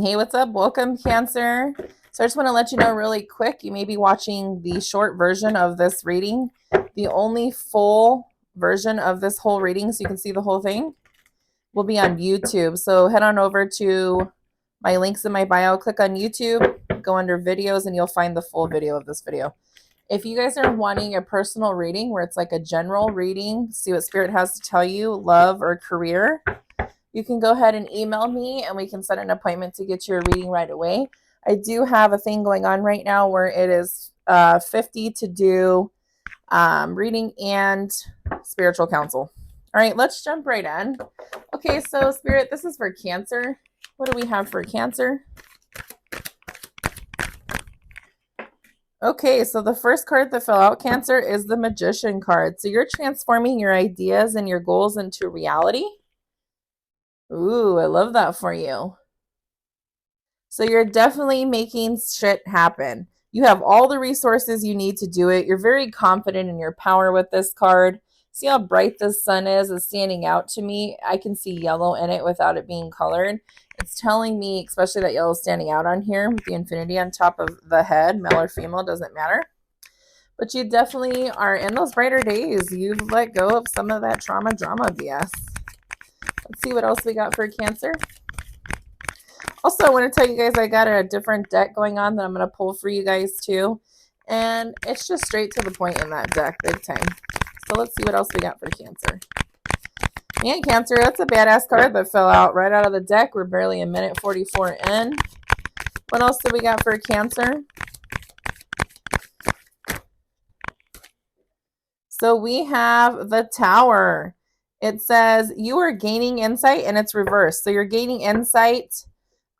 Hey, what's up? Welcome, Cancer. So I just want to let you know really quick, you may be watching the short version of this reading. The only full version of this whole reading, so you can see the whole thing, will be on YouTube. So head on over to my links in my bio, click on YouTube, go under videos, and you'll find the full video of this video. If you guys are wanting a personal reading where it's like a general reading, see what Spirit has to tell you, love or career, you can go ahead and email me and we can set an appointment to get your reading right away. I do have a thing going on right now where it is 50 to do reading and spiritual counsel. All right, let's jump right in. Okay, so Spirit, this is for Cancer. What do we have for Cancer? Okay, so the first card that fell out, Cancer, is the Magician card. So you're transforming your ideas and your goals into reality. Ooh, I love that for you. So you're definitely making shit happen. You have all the resources you need to do it. You're very confident in your power with this card. See how bright the sun is? It's standing out to me. I can see yellow in it without it being colored. It's telling me, especially that yellow standing out on here with the infinity on top of the head, male or female, doesn't matter. But you definitely are in those brighter days. You've let go of some of that drama BS. Let's see what else we got for Cancer. Also, I want to tell you guys I got a different deck going on that I'm going to pull for you guys too. And it's just straight to the point in that deck, big time. So let's see what else we got for Cancer. Man, Cancer, that's a badass card that fell out right out of the deck. We're barely a minute 44 in. What else do we got for Cancer? So we have the Tower. It says you are gaining insight and it's reversed. So you're gaining insight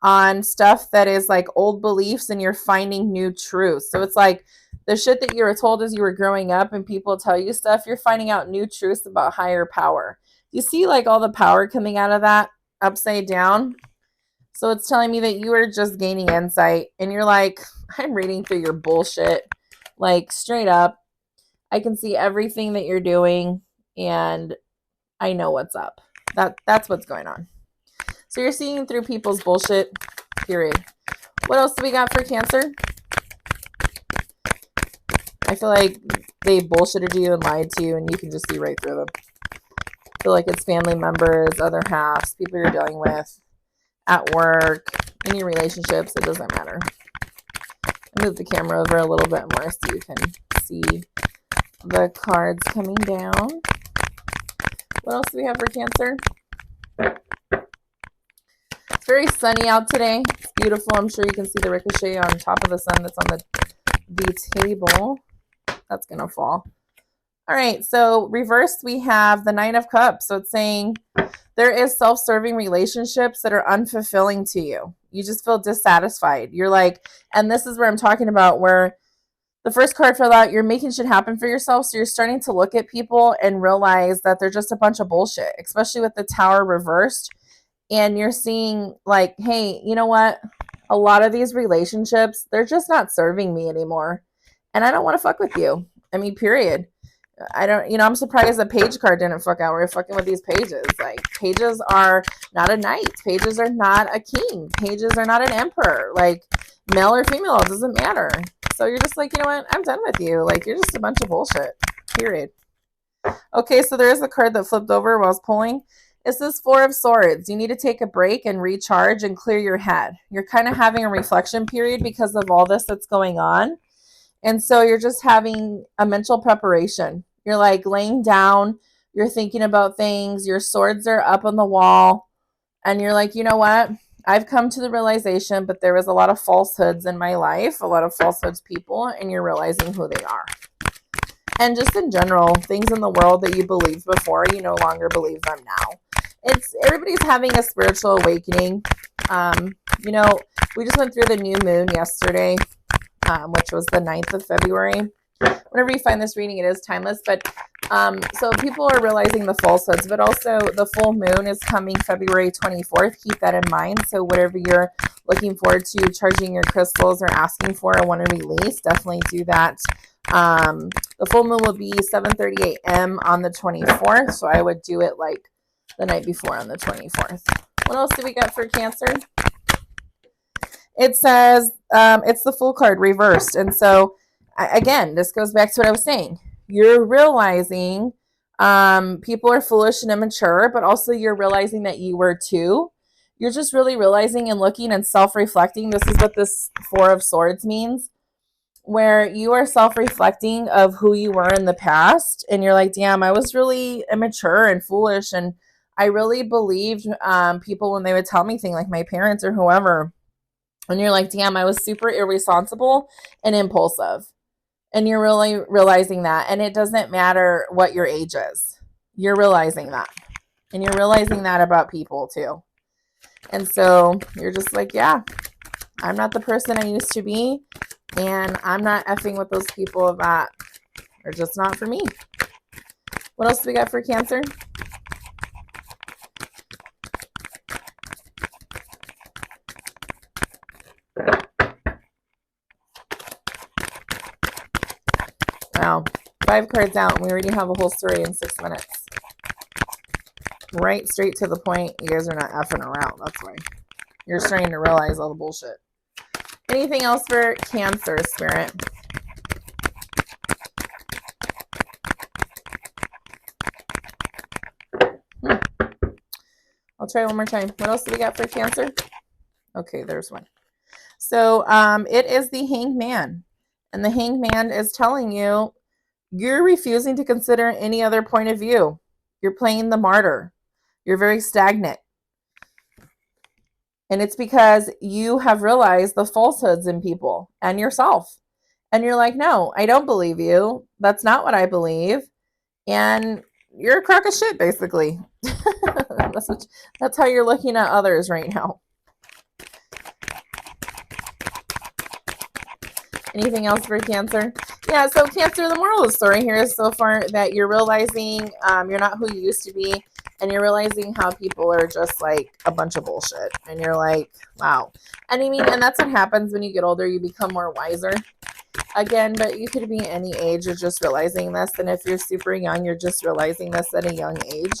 on stuff that is like old beliefs and you're finding new truths. So it's like the shit that you were told as you were growing up and people tell you stuff, you're finding out new truths about higher power. You see like all the power coming out of that upside down? So it's telling me that you are just gaining insight and you're like, I'm reading through your bullshit. Like straight up, I can see everything that you're doing and I know what's up. That's what's going on. So you're seeing through people's bullshit, period. What else do we got for Cancer? I feel like they bullshitted you and lied to you and you can just see right through them. I feel like it's family members, other halves, people you're dealing with, at work, in your relationships, it doesn't matter. I'll move the camera over a little bit more so you can see the cards coming down. What else do we have for Cancer? It's very sunny out today. It's beautiful. I'm sure you can see the ricochet on top of the sun that's on the table. That's going to fall. All right, so reversed, we have the Nine of Cups. So it's saying there is self-serving relationships that are unfulfilling to you. You just feel dissatisfied. You're like, and this is where I'm talking about where the first card fell out, you're making shit happen for yourself. So you're starting to look at people and realize that they're just a bunch of bullshit, especially with the Tower reversed. And you're seeing like, hey, you know what? A lot of these relationships, they're just not serving me anymore. And I don't want to fuck with you. I mean, period. I don't, I'm surprised the page card didn't fuck out. We're fucking with these pages. Like, pages are not a knight. Pages are not a king. Pages are not an emperor. Like, male or female, it doesn't matter. So you're just like, you know what? I'm done with you. Like, you're just a bunch of bullshit. Period. Okay, so there is a card that flipped over while I was pulling. It says Four of Swords. You need to take a break and recharge and clear your head. You're kind of having a reflection period because of all this that's going on. And so you're just having a mental preparation. You're like laying down, you're thinking about things, your swords are up on the wall, and you're like, you know what? I've come to the realization, but there was a lot of falsehoods in my life, a lot of falsehoods people, and you're realizing who they are. And just in general, things in the world that you believed before, you no longer believe them now. Everybody's having a spiritual awakening. We just went through the new moon yesterday. Which was the 9th of February. Whenever you find this reading, it is timeless. But so people are realizing the falsehoods, but also the full moon is coming February 24th. Keep that in mind. So whatever you're looking forward to charging your crystals or asking for or want to release, definitely do that. The full moon will be 7:30 a.m. on the 24th. So I would do it like the night before on the 24th. What else do we got for Cancer? It says it's the Fool card reversed. And so, again, this goes back to what I was saying. You're realizing people are foolish and immature, but also you're realizing that you were too. You're just really realizing and looking and self-reflecting. This is what this Four of Swords means, where you are self-reflecting of who you were in the past, and you're like, damn, I was really immature and foolish, and I really believed people when they would tell me things, like my parents or whoever. And you're like, damn, I was super irresponsible and impulsive. And you're really realizing that. And it doesn't matter what your age is. You're realizing that. And you're realizing that about people too. And so you're just like, yeah, I'm not the person I used to be. And I'm not effing with those people that are just not for me. What else do we got for Cancer? Wow. 5 cards out, and we already have a whole story in 6 minutes. Right straight to the point. You guys are not effing around. That's why. You're starting to realize all the bullshit. Anything else for Cancer, Spirit? I'll try one more time. What else do we got for Cancer? Okay, there's one. So it is the Hanged Man. And the Hanged Man is telling you, you're refusing to consider any other point of view. You're playing the martyr. You're very stagnant. And it's because you have realized the falsehoods in people and yourself. And you're like, no, I don't believe you. That's not what I believe. And you're a crock of shit, basically. That's how you're looking at others right now. Anything else for Cancer? Yeah, so Cancer, the moral of the story here is so far that you're realizing you're not who you used to be, and you're realizing how people are just like a bunch of bullshit. And you're like, wow. And I mean, and that's what happens when you get older. You become more wiser. Again, but you could be any age. You're just realizing this. And if you're super young, you're just realizing this at a young age.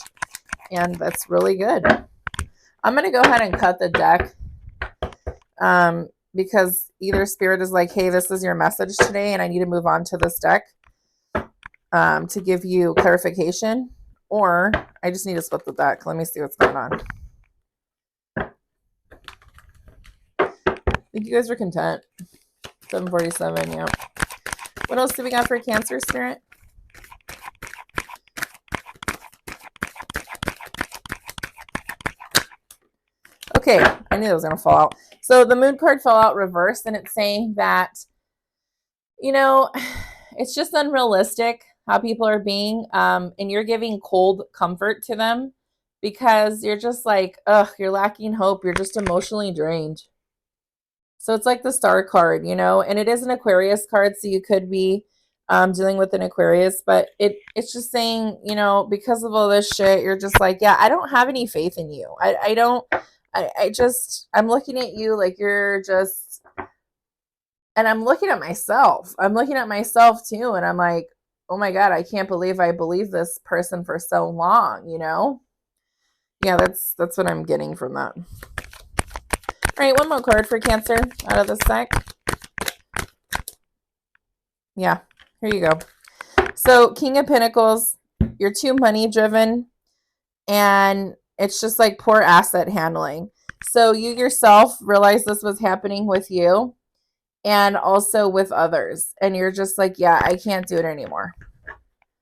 And that's really good. I'm going to go ahead and cut the deck. Because either Spirit is like, hey, this is your message today, and I need to move on to this deck to give you clarification, or I just need to split the deck. Let me see what's going on. I think you guys are content. 747, yeah. What else do we got for Cancer, Spirit? Okay, I knew it was going to fall out. So the Moon card fell out reversed, and it's saying that, you know, it's just unrealistic how people are being, and you're giving cold comfort to them because you're just like, ugh, you're lacking hope. You're just emotionally drained. So it's like the Star card, you know, and it is an Aquarius card, so you could be dealing with an Aquarius, but it's just saying, you know, because of all this shit, you're just like, yeah, I don't have any faith in you. I'm looking at you like you're just, and I'm looking at myself. I'm looking at myself too, and I'm like, oh my God, I can't believe I believed this person for so long, you know? Yeah, that's what I'm getting from that. All right, one more card for Cancer out of this deck. Yeah, here you go. So King of Pentacles, you're too money driven, and it's just like poor asset handling. So you yourself realize this was happening with you and also with others. And you're just like, yeah, I can't do it anymore.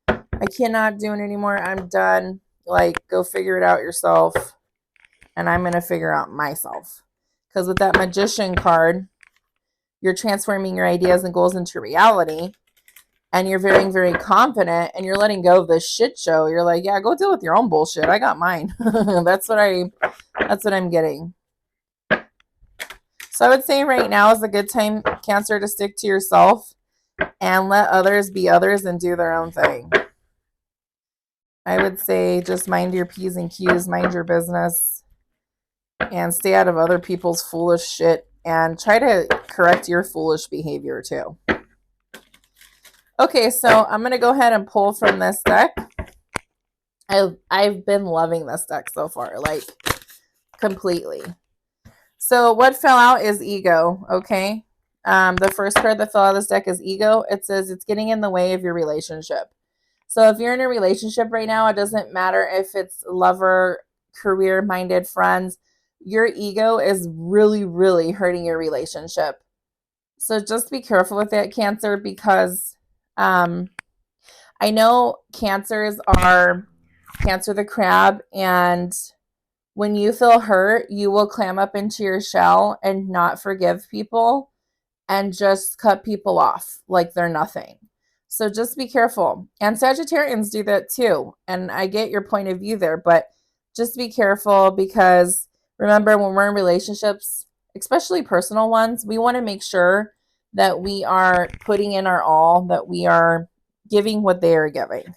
I cannot do it anymore. I'm done. Like, go figure it out yourself. And I'm going to figure out myself. Because with that Magician card, you're transforming your ideas and goals into reality. And you're very, very confident. And you're letting go of this shit show. You're like, yeah, go deal with your own bullshit. I got mine. That's what I'm getting. So I would say right now is a good time, Cancer, to stick to yourself and let others be others and do their own thing. I would say just mind your P's and Q's, mind your business, and stay out of other people's foolish shit, and try to correct your foolish behavior too. Okay, so I'm going to go ahead and pull from this deck. I've been loving this deck so far, like completely. So what fell out is ego, okay? The first card that fell out of this deck is ego. It says it's getting in the way of your relationship. So if you're in a relationship right now, it doesn't matter if it's lover, career-minded friends, your ego is really, really hurting your relationship. So just be careful with that, Cancer, because I know cancers are Cancer the crab, and when you feel hurt, you will clam up into your shell and not forgive people and just cut people off like they're nothing. So just be careful. And Sagittarians do that too. And I get your point of view there, but just be careful because remember, when we're in relationships, especially personal ones, we want to make sure that we are putting in our all, that we are giving what they are giving.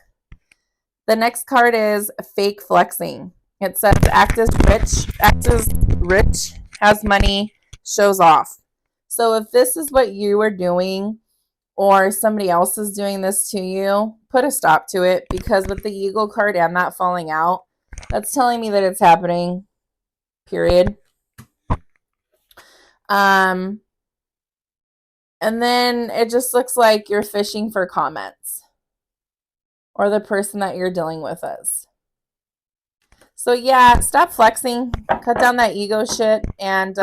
The next card is fake flexing. It says act as rich, has money, shows off. So if this is what you are doing or somebody else is doing this to you, put a stop to it, because with the Eagle card and that falling out, that's telling me that it's happening, period. And then it just looks like you're fishing for comments, or the person that you're dealing with is. So yeah, stop flexing, cut down that ego shit, and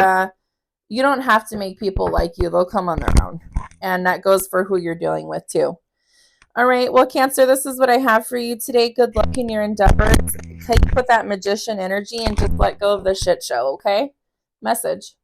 you don't have to make people like you. They'll come on their own. And that goes for who you're dealing with too. All right, well, Cancer, this is what I have for you today. Good luck in your endeavors. Take with that magician energy and just let go of the shit show, okay? Message.